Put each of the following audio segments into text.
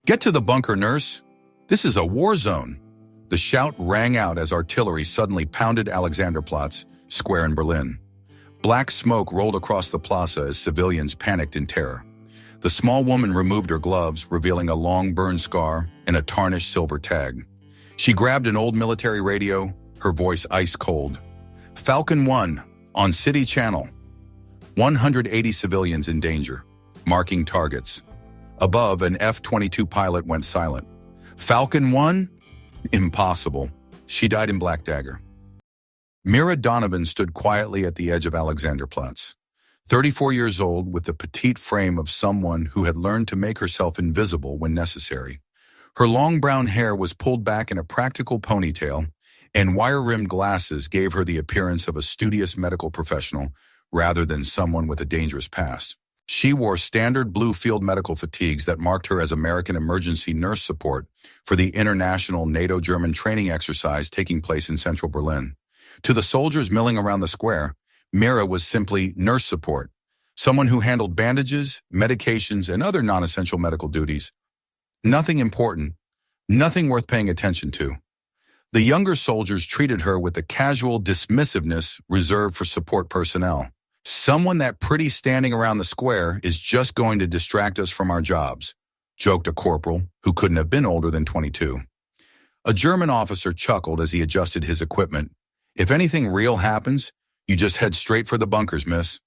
Get to the bunker, nurse! This is a war zone! The shout rang out as artillery suddenly pounded Alexanderplatz square in Berlin. Black smoke rolled across the plaza as civilians panicked in terror. The small woman removed her gloves, revealing a long burn scar and a tarnished silver tag. She grabbed an old military radio, her voice ice cold. Falcon 1, on City Channel. 180 civilians in danger, marking targets. Above, an F-22 pilot went silent. Falcon 1? Impossible. She died in Black Dagger. Mira Donovan stood quietly at the edge of Alexanderplatz. 34 years old, with the petite frame of someone who had learned to make herself invisible when necessary. Her long brown hair was pulled back in a practical ponytail, and wire-rimmed glasses gave her the appearance of a studious medical professional rather than someone with a dangerous past. She wore standard blue field medical fatigues that marked her as American emergency nurse support for the international NATO-German training exercise taking place in central Berlin. To the soldiers milling around the square, Mira was simply nurse support, someone who handled bandages, medications, and other non-essential medical duties. Nothing important, nothing worth paying attention to. The younger soldiers treated her with the casual dismissiveness reserved for support personnel. Someone that pretty standing around the square is just going to distract us from our jobs, joked a corporal who couldn't have been older than 22. A German officer chuckled as he adjusted his equipment. If anything real happens, you just head straight for the bunkers, miss.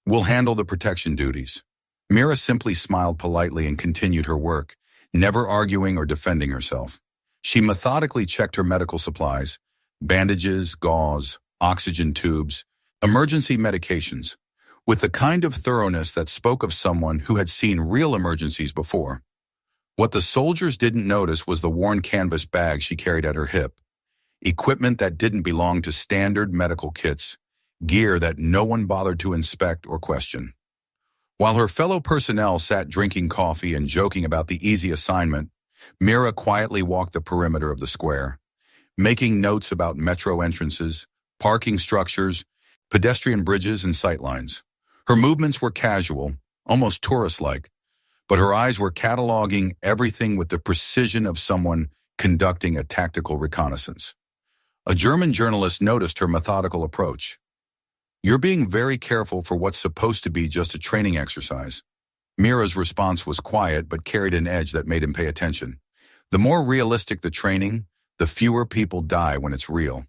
We'll handle the protection duties. Mira simply smiled politely and continued her work, never arguing or defending herself. She methodically checked her medical supplies, bandages, gauze, oxygen tubes, emergency medications, with the kind of thoroughness that spoke of someone who had seen real emergencies before. What the soldiers didn't notice was the worn canvas bag she carried at her hip, equipment that didn't belong to standard medical kits, gear that no one bothered to inspect or question. While her fellow personnel sat drinking coffee and joking about the easy assignment, Mira quietly walked the perimeter of the square, making notes about metro entrances, parking structures, pedestrian bridges, and sightlines. Her movements were casual, almost tourist-like, but her eyes were cataloging everything with the precision of someone conducting a tactical reconnaissance. A German journalist noticed her methodical approach. "You're being very careful for what's supposed to be just a training exercise." Mira's response was quiet but carried an edge that made him pay attention. The more realistic the training, the fewer people die when it's real.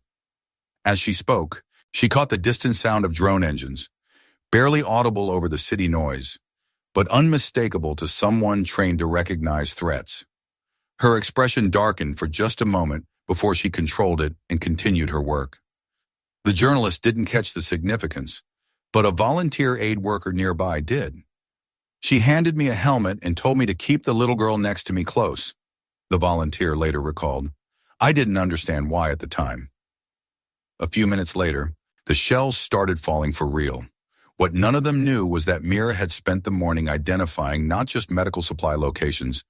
As she spoke, she caught the distant sound of drone engines, barely audible over the city noise, but unmistakable to someone trained to recognize threats. Her expression darkened for just a moment before she controlled it and continued her work. The journalist didn't catch the significance, but a volunteer aid worker nearby did. "She handed me a helmet and told me to keep the little girl next to me close," the volunteer later recalled. "I didn't understand why at the time." A few minutes later, the shells started falling for real. What none of them knew was that Mira had spent the morning identifying not just medical supply locations,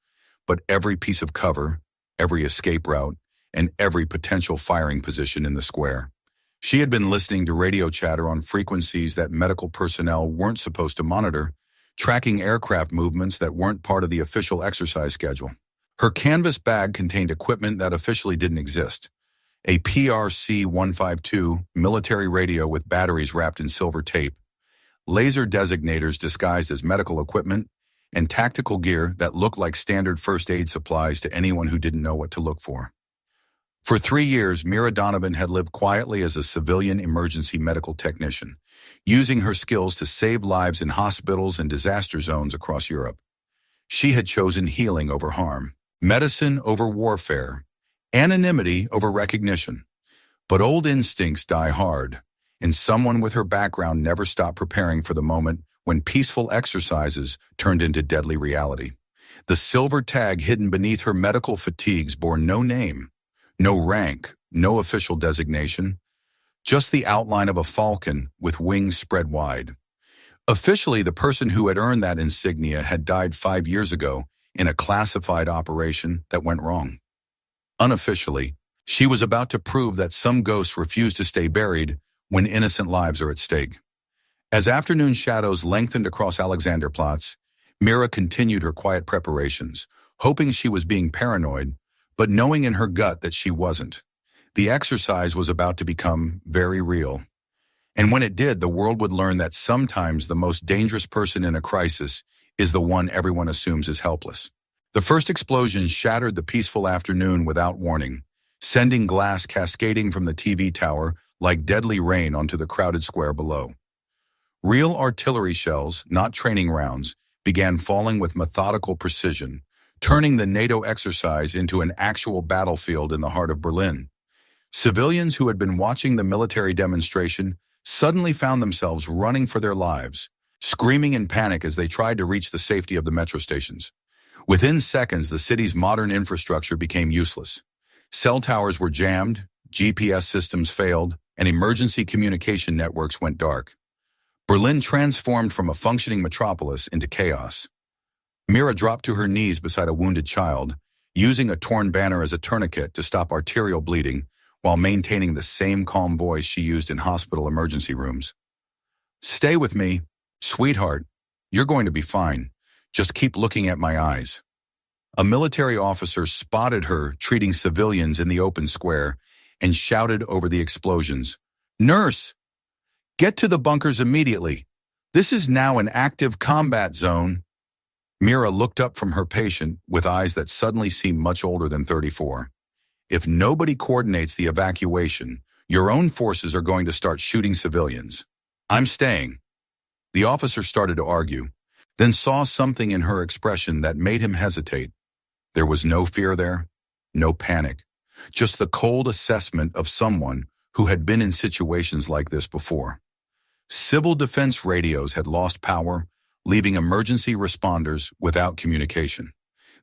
but every piece of cover, every escape route, and every potential firing position in the square. She had been listening to radio chatter on frequencies that medical personnel weren't supposed to monitor, tracking aircraft movements that weren't part of the official exercise schedule. Her canvas bag contained equipment that officially didn't exist. A PRC-152 military radio with batteries wrapped in silver tape, laser designators disguised as medical equipment, and tactical gear that looked like standard first aid supplies to anyone who didn't know what to look for. For 3 years, Mira Donovan had lived quietly as a civilian emergency medical technician, using her skills to save lives in hospitals and disaster zones across Europe. She had chosen healing over harm, medicine over warfare, anonymity over recognition. But old instincts die hard, and someone with her background never stopped preparing for the moment when peaceful exercises turned into deadly reality. The silver tag hidden beneath her medical fatigues bore no name, no rank, no official designation, just the outline of a falcon with wings spread wide. Officially, the person who had earned that insignia had died 5 years ago in a classified operation that went wrong. Unofficially, she was about to prove that some ghosts refuse to stay buried when innocent lives are at stake. As afternoon shadows lengthened across Alexanderplatz, Mira continued her quiet preparations, hoping she was being paranoid, but knowing in her gut that she wasn't. The exercise was about to become very real. And when it did, the world would learn that sometimes the most dangerous person in a crisis is the one everyone assumes is helpless. The first explosion shattered the peaceful afternoon without warning, sending glass cascading from the TV tower like deadly rain onto the crowded square below. Real artillery shells, not training rounds, began falling with methodical precision, turning the NATO exercise into an actual battlefield in the heart of Berlin. Civilians who had been watching the military demonstration suddenly found themselves running for their lives, screaming in panic as they tried to reach the safety of the metro stations. Within seconds, the city's modern infrastructure became useless. Cell towers were jammed, GPS systems failed, and emergency communication networks went dark. Berlin transformed from a functioning metropolis into chaos. Mira dropped to her knees beside a wounded child, using a torn banner as a tourniquet to stop arterial bleeding, while maintaining the same calm voice she used in hospital emergency rooms. "Stay with me, sweetheart. You're going to be fine. Just keep looking at my eyes." A military officer spotted her treating civilians in the open square and shouted over the explosions, "Nurse, get to the bunkers immediately. This is now an active combat zone." Mira looked up from her patient with eyes that suddenly seemed much older than 34. "If nobody coordinates the evacuation, your own forces are going to start shooting civilians. I'm staying." The officer started to argue, then saw something in her expression that made him hesitate. There was no fear there, no panic, just the cold assessment of someone who had been in situations like this before. Civil defense radios had lost power, leaving emergency responders without communication.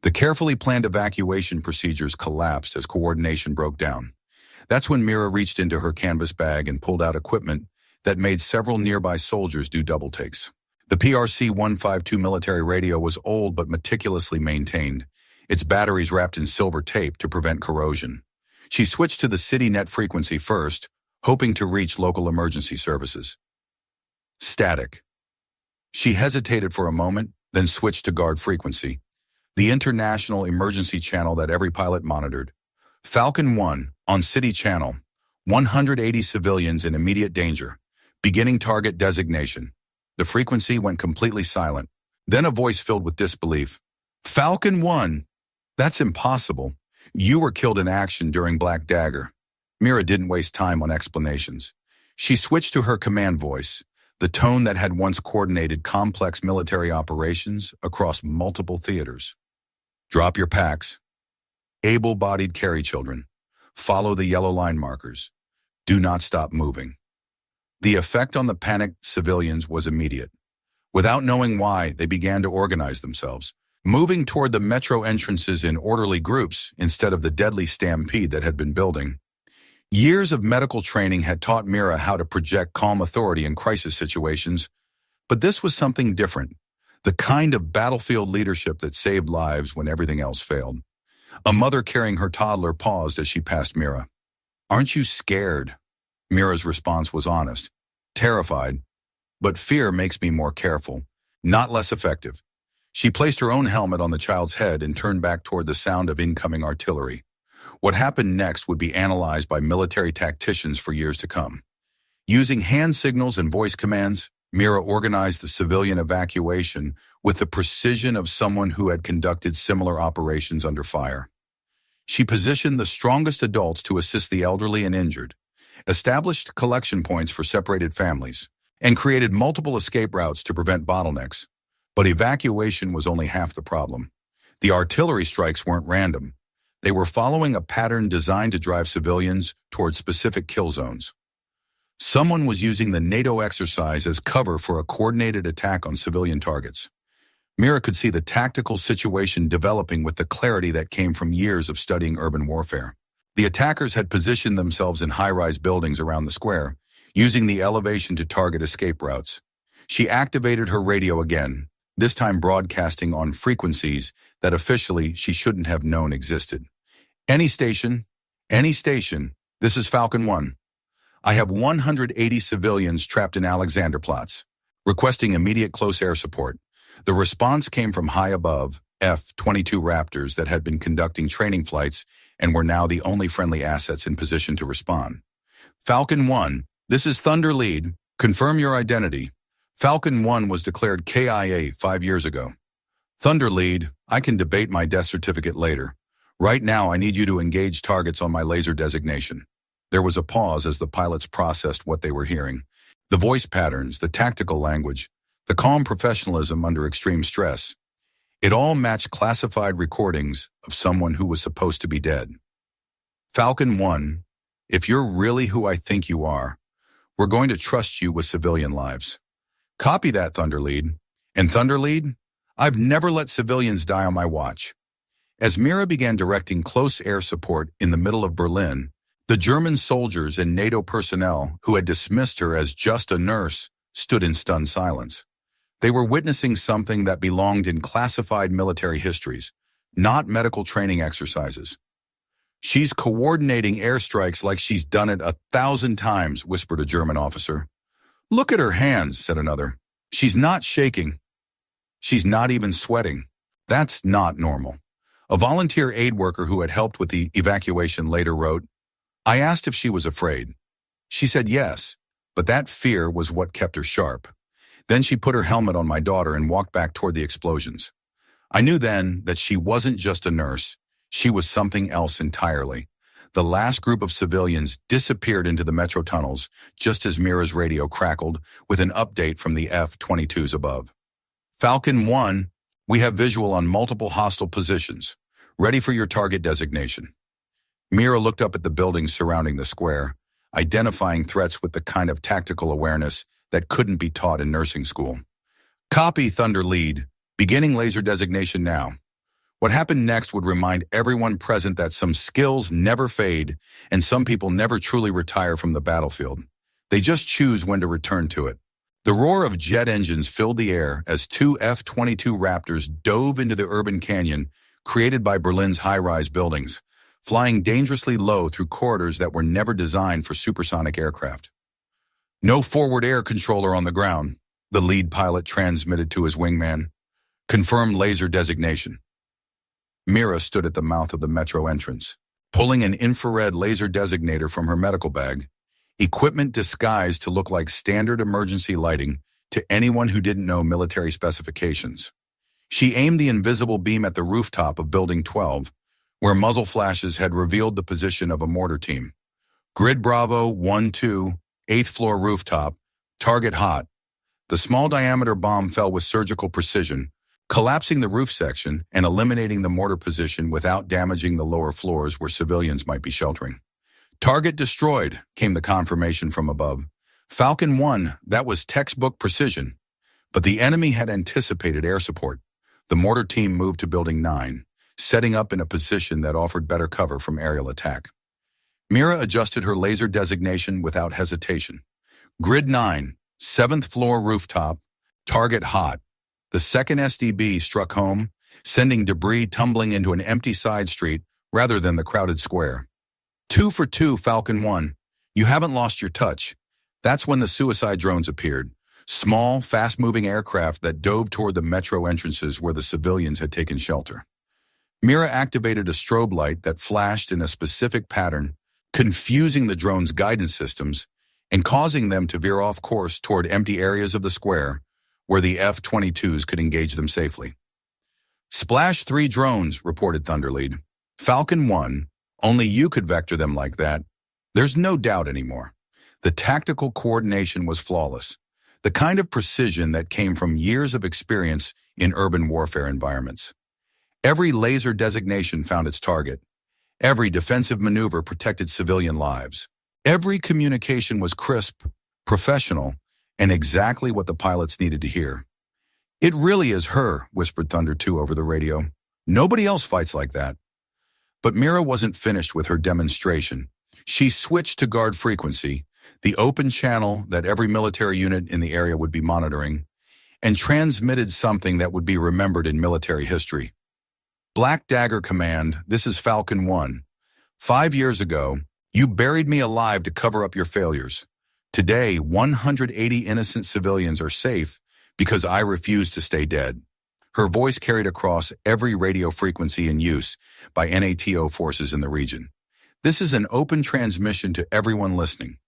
The carefully planned evacuation procedures collapsed as coordination broke down. That's when Mira reached into her canvas bag and pulled out equipment that made several nearby soldiers do double takes. The PRC-152 military radio was old but meticulously maintained, its batteries wrapped in silver tape to prevent corrosion. She switched to the city net frequency first, hoping to reach local emergency services. Static. She hesitated for a moment, then switched to guard frequency, the international emergency channel that every pilot monitored. Falcon 1, on City Channel, 180 civilians in immediate danger, beginning target designation. The frequency went completely silent. Then a voice filled with disbelief. "Falcon 1, that's impossible. You were killed in action during Black Dagger." Mira didn't waste time on explanations. She switched to her command voice, the tone that had once coordinated complex military operations across multiple theaters. "Drop your packs. Able-bodied carry children. Follow the yellow line markers. Do not stop moving." The effect on the panicked civilians was immediate. Without knowing why, they began to organize themselves, moving toward the metro entrances in orderly groups instead of the deadly stampede that had been building. Years of medical training had taught Mira how to project calm authority in crisis situations, but this was something different, the kind of battlefield leadership that saved lives when everything else failed. A mother carrying her toddler paused as she passed Mira. "Aren't you scared?" Mira's response was honest. "Terrified, but fear makes me more careful, not less effective." She placed her own helmet on the child's head and turned back toward the sound of incoming artillery. What happened next would be analyzed by military tacticians for years to come. Using hand signals and voice commands, Mira organized the civilian evacuation with the precision of someone who had conducted similar operations under fire. She positioned the strongest adults to assist the elderly and injured, established collection points for separated families, and created multiple escape routes to prevent bottlenecks. But evacuation was only half the problem. The artillery strikes weren't random. They were following a pattern designed to drive civilians toward specific kill zones. Someone was using the NATO exercise as cover for a coordinated attack on civilian targets. Mira could see the tactical situation developing with the clarity that came from years of studying urban warfare. The attackers had positioned themselves in high-rise buildings around the square, using the elevation to target escape routes. She activated her radio again, this time broadcasting on frequencies that officially she shouldn't have known existed. Any station, this is Falcon 1. I have 180 civilians trapped in Alexanderplatz, requesting immediate close air support. The response came from high above, F-22 Raptors that had been conducting training flights and were now the only friendly assets in position to respond. Falcon 1, this is Thunder Lead. Confirm your identity. Falcon 1 was declared KIA 5 years ago. Thunder Lead, I can debate my death certificate later. Right now, I need you to engage targets on my laser designation. There was a pause as the pilots processed what they were hearing. The voice patterns, the tactical language, the calm professionalism under extreme stress. It all matched classified recordings of someone who was supposed to be dead. Falcon 1, if you're really who I think you are, we're going to trust you with civilian lives. Copy that, Thunder Lead. And Thunder Lead, I've never let civilians die on my watch. As Mira began directing close air support in the middle of Berlin, the German soldiers and NATO personnel who had dismissed her as just a nurse stood in stunned silence. They were witnessing something that belonged in classified military histories, not medical training exercises. She's coordinating airstrikes like she's done it 1,000 times, whispered a German officer. Look at her hands, said another. She's not shaking. She's not even sweating. That's not normal. A volunteer aid worker who had helped with the evacuation later wrote, I asked if she was afraid. She said yes, but that fear was what kept her sharp. Then she put her helmet on my daughter and walked back toward the explosions. I knew then that she wasn't just a nurse. She was something else entirely. The last group of civilians disappeared into the metro tunnels just as Mira's radio crackled with an update from the F-22s above. Falcon 1, we have visual on multiple hostile positions. Ready for your target designation. Mira looked up at the buildings surrounding the square, identifying threats with the kind of tactical awareness that couldn't be taught in nursing school. Copy, Thunder Lead. Beginning laser designation now. What happened next would remind everyone present that some skills never fade and some people never truly retire from the battlefield. They just choose when to return to it. The roar of jet engines filled the air as two F-22 Raptors dove into the urban canyon created by Berlin's high-rise buildings, flying dangerously low through corridors that were never designed for supersonic aircraft. No forward air controller on the ground, the lead pilot transmitted to his wingman. Confirm laser designation. Mira stood at the mouth of the metro entrance, pulling an infrared laser designator from her medical bag, equipment disguised to look like standard emergency lighting to anyone who didn't know military specifications. She aimed the invisible beam at the rooftop of Building 12, where muzzle flashes had revealed the position of a mortar team. Grid Bravo 1-2, 8th floor rooftop, target hot. The small diameter bomb fell with surgical precision, collapsing the roof section and eliminating the mortar position without damaging the lower floors where civilians might be sheltering. Target destroyed, came the confirmation from above. Falcon 1, that was textbook precision. But the enemy had anticipated air support. The mortar team moved to Building 9, setting up in a position that offered better cover from aerial attack. Mira adjusted her laser designation without hesitation. Grid 9, 7th floor rooftop, target hot. The second SDB struck home, sending debris tumbling into an empty side street rather than the crowded square. 2 for 2, Falcon 1. You haven't lost your touch. That's when the suicide drones appeared. Small, fast-moving aircraft that dove toward the metro entrances where the civilians had taken shelter. Mira activated a strobe light that flashed in a specific pattern, confusing the drone's guidance systems and causing them to veer off course toward empty areas of the square where the F-22s could engage them safely. Splash 3 drones, reported Thunderlead. Falcon 1, only you could vector them like that. There's no doubt anymore. The tactical coordination was flawless, the kind of precision that came from years of experience in urban warfare environments. Every laser designation found its target. Every defensive maneuver protected civilian lives. Every communication was crisp, professional, and exactly what the pilots needed to hear. It really is her, whispered Thunder 2 over the radio. Nobody else fights like that. But Mira wasn't finished with her demonstration. She switched to guard frequency, the open channel that every military unit in the area would be monitoring, and transmitted something that would be remembered in military history. Black Dagger Command, this is Falcon 1. 5 years ago, you buried me alive to cover up your failures. Today, 180 innocent civilians are safe because I refuse to stay dead. Her voice carried across every radio frequency in use by NATO forces in the region. This is an open transmission to everyone listening.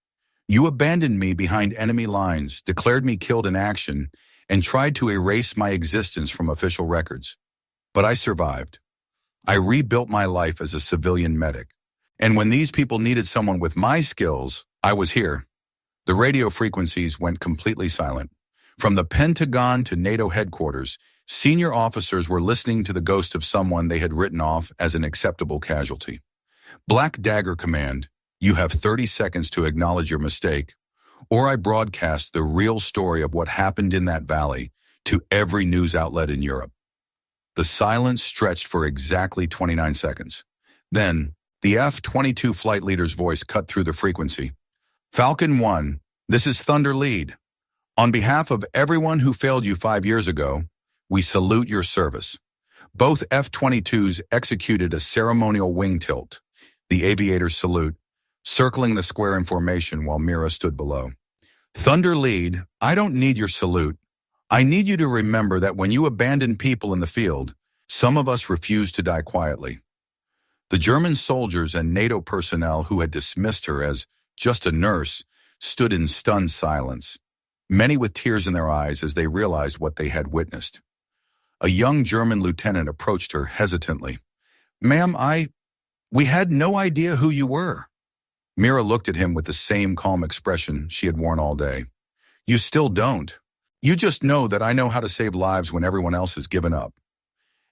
You abandoned me behind enemy lines, declared me killed in action, and tried to erase my existence from official records. But I survived. I rebuilt my life as a civilian medic. And when these people needed someone with my skills, I was here. The radio frequencies went completely silent. From the Pentagon to NATO headquarters, senior officers were listening to the ghost of someone they had written off as an acceptable casualty. Black Dagger Command, you have 30 seconds to acknowledge your mistake, or I broadcast the real story of what happened in that valley to every news outlet in Europe. The silence stretched for exactly 29 seconds. Then, the F-22 flight leader's voice cut through the frequency. Falcon 1, this is Thunder Lead. On behalf of everyone who failed you 5 years ago, we salute your service. Both F-22s executed a ceremonial wing tilt, the aviator's salute, circling the square in formation while Mira stood below. Thunder Lead, I don't need your salute. I need you to remember that when you abandoned people in the field, some of us refused to die quietly. The German soldiers and NATO personnel who had dismissed her as just a nurse stood in stunned silence, many with tears in their eyes as they realized what they had witnessed. A young German lieutenant approached her hesitantly. Ma'am, we had no idea who you were. Mira looked at him with the same calm expression she had worn all day. You still don't. You just know that I know how to save lives when everyone else has given up.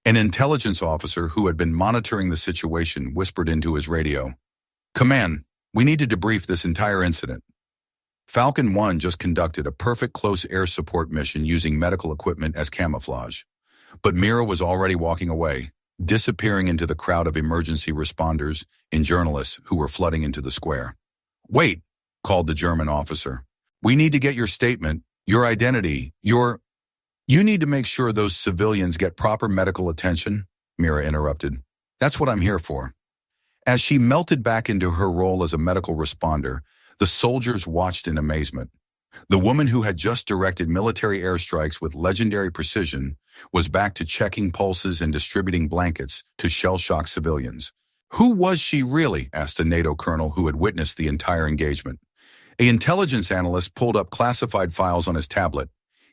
An intelligence officer who had been monitoring the situation whispered into his radio. Command, we need to debrief this entire incident. Falcon 1 just conducted a perfect close air support mission using medical equipment as camouflage. But Mira was already walking away, disappearing into the crowd of emergency responders and journalists who were flooding into the square. Wait, called the German officer. We need to get your statement, your identity, You need to make sure those civilians get proper medical attention, Mira interrupted. That's what I'm here for. As she melted back into her role as a medical responder, the soldiers watched in amazement. The woman who had just directed military airstrikes with legendary precision was back to checking pulses and distributing blankets to shell-shocked civilians. Who was she really? Asked a NATO colonel who had witnessed the entire engagement. An intelligence analyst pulled up classified files on his tablet.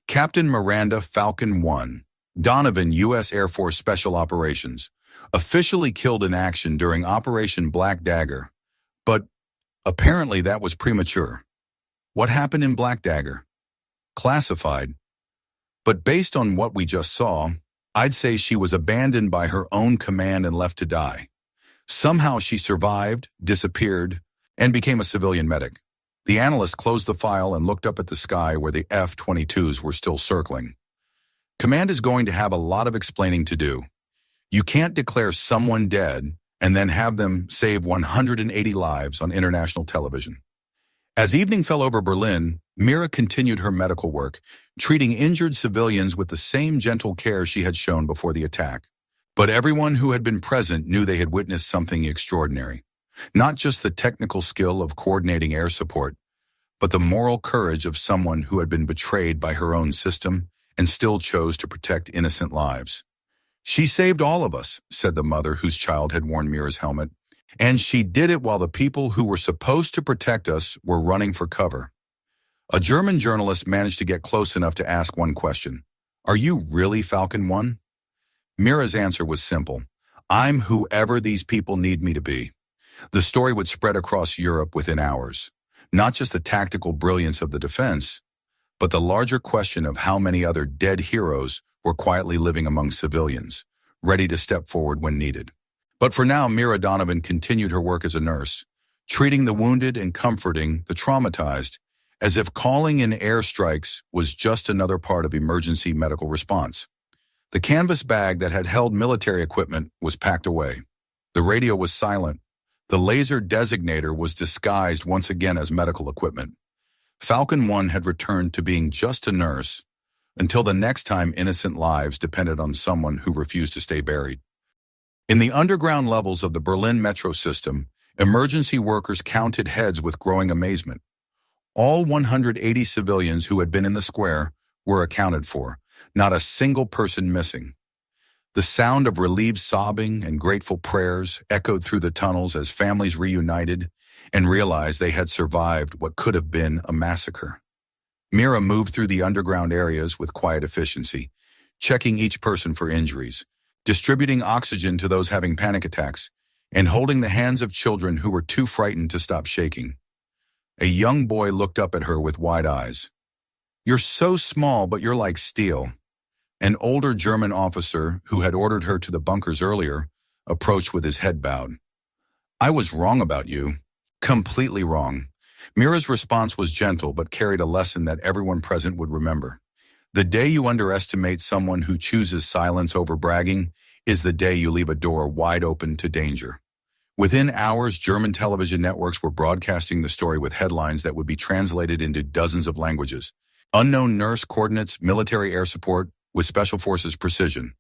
Captain Miranda Falcon 1, Donovan, U.S. Air Force Special Operations, officially killed in action during Operation Black Dagger. But apparently that was premature. What happened in Black Dagger? Classified. But based on what we just saw, I'd say she was abandoned by her own command and left to die. Somehow she survived, disappeared, and became a civilian medic. The analyst closed the file and looked up at the sky where the F-22s were still circling. Command is going to have a lot of explaining to do. You can't declare someone dead and then have them save 180 lives on international television. As evening fell over Berlin, Mira continued her medical work, treating injured civilians with the same gentle care she had shown before the attack. But everyone who had been present knew they had witnessed something extraordinary. Not just the technical skill of coordinating air support, but the moral courage of someone who had been betrayed by her own system and still chose to protect innocent lives. She saved all of us, said the mother whose child had worn Mira's helmet, and she did it while the people who were supposed to protect us were running for cover. A German journalist managed to get close enough to ask one question. Are you really Falcon 1? Mira's answer was simple. I'm whoever these people need me to be. The story would spread across Europe within hours. Not just the tactical brilliance of the defense, but the larger question of how many other dead heroes were quietly living among civilians, ready to step forward when needed. But for now, Mira Donovan continued her work as a nurse, treating the wounded and comforting the traumatized, as if calling in airstrikes was just another part of emergency medical response. The canvas bag that had held military equipment was packed away. The radio was silent. The laser designator was disguised once again as medical equipment. Falcon 1 had returned to being just a nurse until the next time innocent lives depended on someone who refused to stay buried. In the underground levels of the Berlin metro system, emergency workers counted heads with growing amazement. All 180 civilians who had been in the square were accounted for, not a single person missing. The sound of relieved sobbing and grateful prayers echoed through the tunnels as families reunited and realized they had survived what could have been a massacre. Mira moved through the underground areas with quiet efficiency, checking each person for injuries, distributing oxygen to those having panic attacks, and holding the hands of children who were too frightened to stop shaking. A young boy looked up at her with wide eyes. "You're so small, but you're like steel." An older German officer, who had ordered her to the bunkers earlier, approached with his head bowed. "I was wrong about you. Completely wrong." Mira's response was gentle but carried a lesson that everyone present would remember. The day you underestimate someone who chooses silence over bragging is the day you leave a door wide open to danger. Within hours, German television networks were broadcasting the story with headlines that would be translated into dozens of languages. Unknown nurse coordinates military air support with Special Forces precision.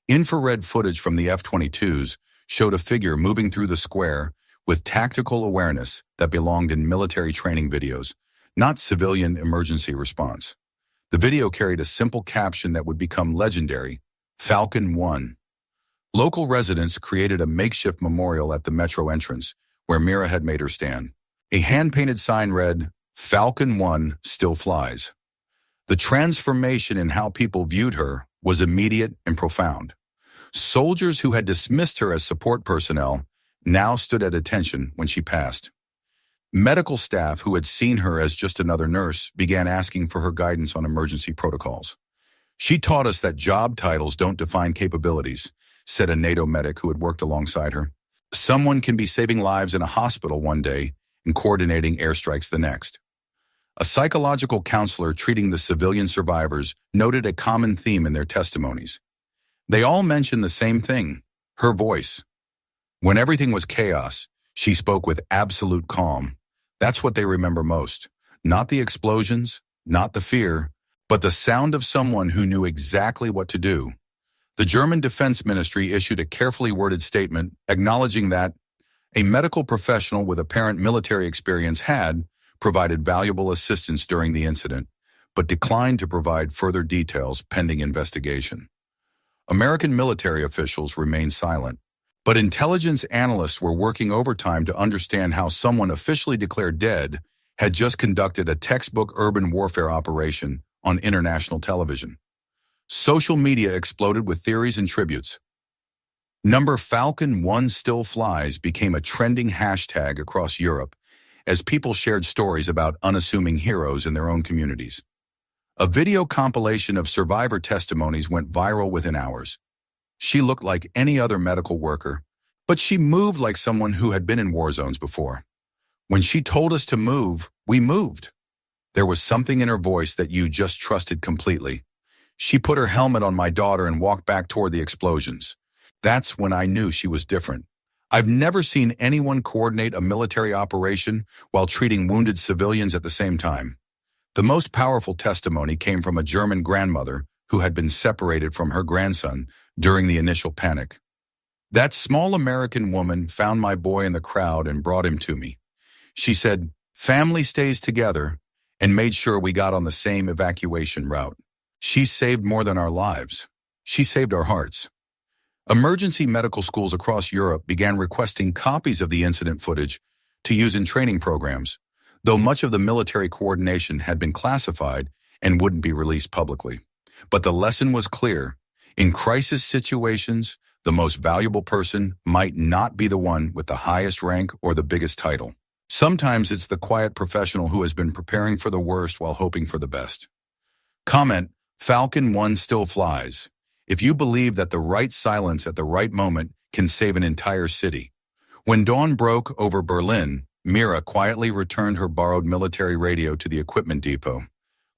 Infrared footage from the F-22s showed a figure moving through the square with tactical awareness that belonged in military training videos, not civilian emergency response. The video carried a simple caption that would become legendary: Falcon 1. Local residents created a makeshift memorial at the metro entrance, where Mira had made her stand. A hand-painted sign read, "Falcon 1 still flies." The transformation in how people viewed her was immediate and profound. Soldiers who had dismissed her as support personnel now stood at attention when she passed. Medical staff who had seen her as just another nurse began asking for her guidance on emergency protocols. "She taught us that job titles don't define capabilities," said a NATO medic who had worked alongside her. "Someone can be saving lives in a hospital one day and coordinating airstrikes the next." A psychological counselor treating the civilian survivors noted a common theme in their testimonies. They all mentioned the same thing: her voice. When everything was chaos, she spoke with absolute calm. That's what they remember most. Not the explosions, not the fear, but the sound of someone who knew exactly what to do. The German Defense Ministry issued a carefully worded statement acknowledging that a medical professional with apparent military experience had provided valuable assistance during the incident, but declined to provide further details pending investigation. American military officials remained silent, but intelligence analysts were working overtime to understand how someone officially declared dead had just conducted a textbook urban warfare operation on international television. Social media exploded with theories and tributes. Number Falcon 1 still flies became a trending hashtag across Europe as people shared stories about unassuming heroes in their own communities. A video compilation of survivor testimonies went viral within hours. She looked like any other medical worker, but she moved like someone who had been in war zones before. "When she told us to move, we moved." There was something in her voice that you just trusted completely. "She put her helmet on my daughter and walked back toward the explosions. That's when I knew she was different." I've never seen anyone coordinate a military operation while treating wounded civilians at the same time. The most powerful testimony came from a German grandmother who had been separated from her grandson during the initial panic. "That small American woman found my boy in the crowd and brought him to me. She said, 'Family stays together,' and made sure we got on the same evacuation route. She saved more than our lives. She saved our hearts." Emergency medical schools across Europe began requesting copies of the incident footage to use in training programs, though much of the military coordination had been classified and wouldn't be released publicly. But the lesson was clear. In crisis situations, the most valuable person might not be the one with the highest rank or the biggest title. Sometimes it's the quiet professional who has been preparing for the worst while hoping for the best. Comment: Falcon 1 still flies. If you believe that the right silence at the right moment can save an entire city. When dawn broke over Berlin, Mira quietly returned her borrowed military radio to the equipment depot,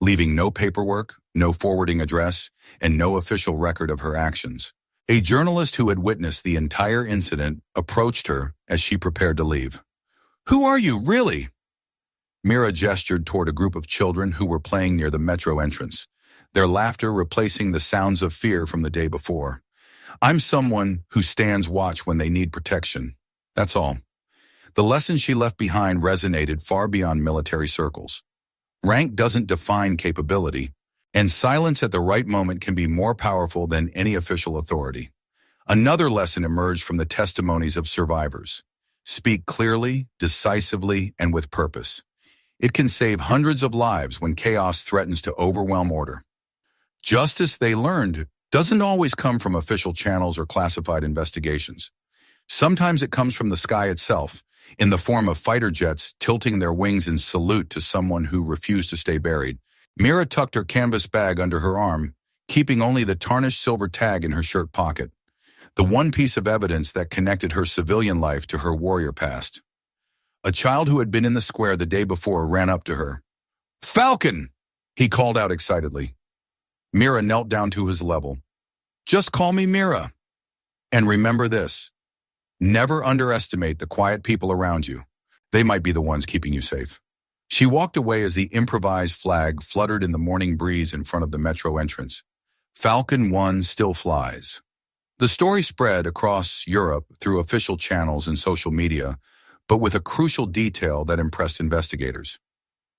leaving no paperwork, no forwarding address, and no official record of her actions. A journalist who had witnessed the entire incident approached her as she prepared to leave. "Who are you, really?" Mira gestured toward a group of children who were playing near the metro entrance, their laughter replacing the sounds of fear from the day before. "I'm someone who stands watch when they need protection. That's all." The lesson she left behind resonated far beyond military circles. Rank doesn't define capability, and silence at the right moment can be more powerful than any official authority. Another lesson emerged from the testimonies of survivors. Speak clearly, decisively, and with purpose. It can save hundreds of lives when chaos threatens to overwhelm order. Justice, they learned, doesn't always come from official channels or classified investigations. Sometimes it comes from the sky itself, in the form of fighter jets tilting their wings in salute to someone who refused to stay buried. Mira tucked her canvas bag under her arm, keeping only the tarnished silver tag in her shirt pocket, the one piece of evidence that connected her civilian life to her warrior past. A child who had been in the square the day before ran up to her. "Falcon!" he called out excitedly. Mira knelt down to his level. "Just call me Mira. And remember this. Never underestimate the quiet people around you. They might be the ones keeping you safe." She walked away as the improvised flag fluttered in the morning breeze in front of the metro entrance. Falcon 1 still flies. The story spread across Europe through official channels and social media, but with a crucial detail that impressed investigators.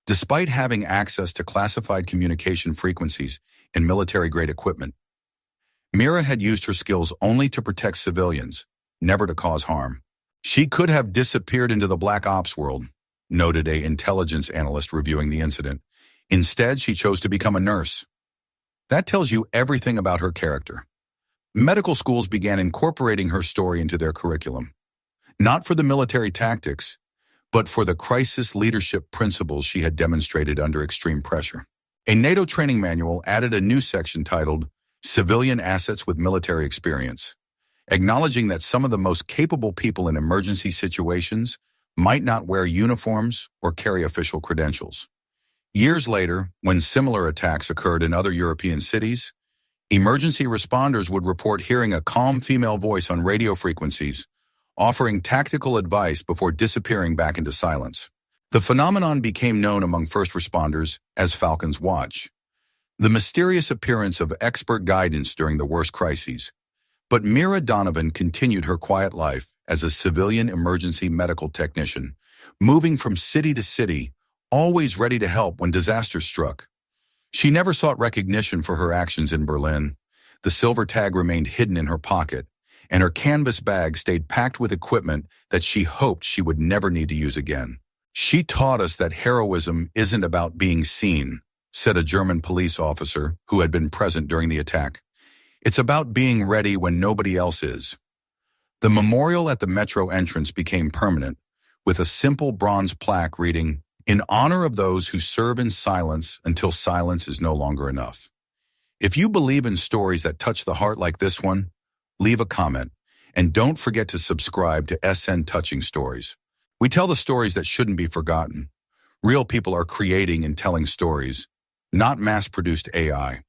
Despite having access to classified communication frequencies and military-grade equipment, Mira had used her skills only to protect civilians, never to cause harm. She could have disappeared into the black ops world, noted an intelligence analyst reviewing the incident. Instead, she chose to become a nurse. That tells you everything about her character. Medical schools began incorporating her story into their curriculum, not for the military tactics, but for the crisis leadership principles she had demonstrated under extreme pressure. A NATO training manual added a new section titled Civilian Assets with Military Experience, acknowledging that some of the most capable people in emergency situations might not wear uniforms or carry official credentials. Years later, when similar attacks occurred in other European cities, emergency responders would report hearing a calm female voice on radio frequencies, offering tactical advice before disappearing back into silence. The phenomenon became known among first responders as Falcon's Watch, the mysterious appearance of expert guidance during the worst crises. But Mira Donovan continued her quiet life as a civilian emergency medical technician, moving from city to city, always ready to help when disaster struck. She never sought recognition for her actions in Berlin. The silver tag remained hidden in her pocket, and her canvas bag stayed packed with equipment that she hoped she would never need to use again. "She taught us that heroism isn't about being seen," said a German police officer who had been present during the attack. "It's about being ready when nobody else is." The memorial at the metro entrance became permanent, with a simple bronze plaque reading, "In honor of those who serve in silence until silence is no longer enough." If you believe in stories that touch the heart like this one, leave a comment, and don't forget to subscribe to SN Touching Stories. We tell the stories that shouldn't be forgotten. Real people are creating and telling stories, not mass-produced AI.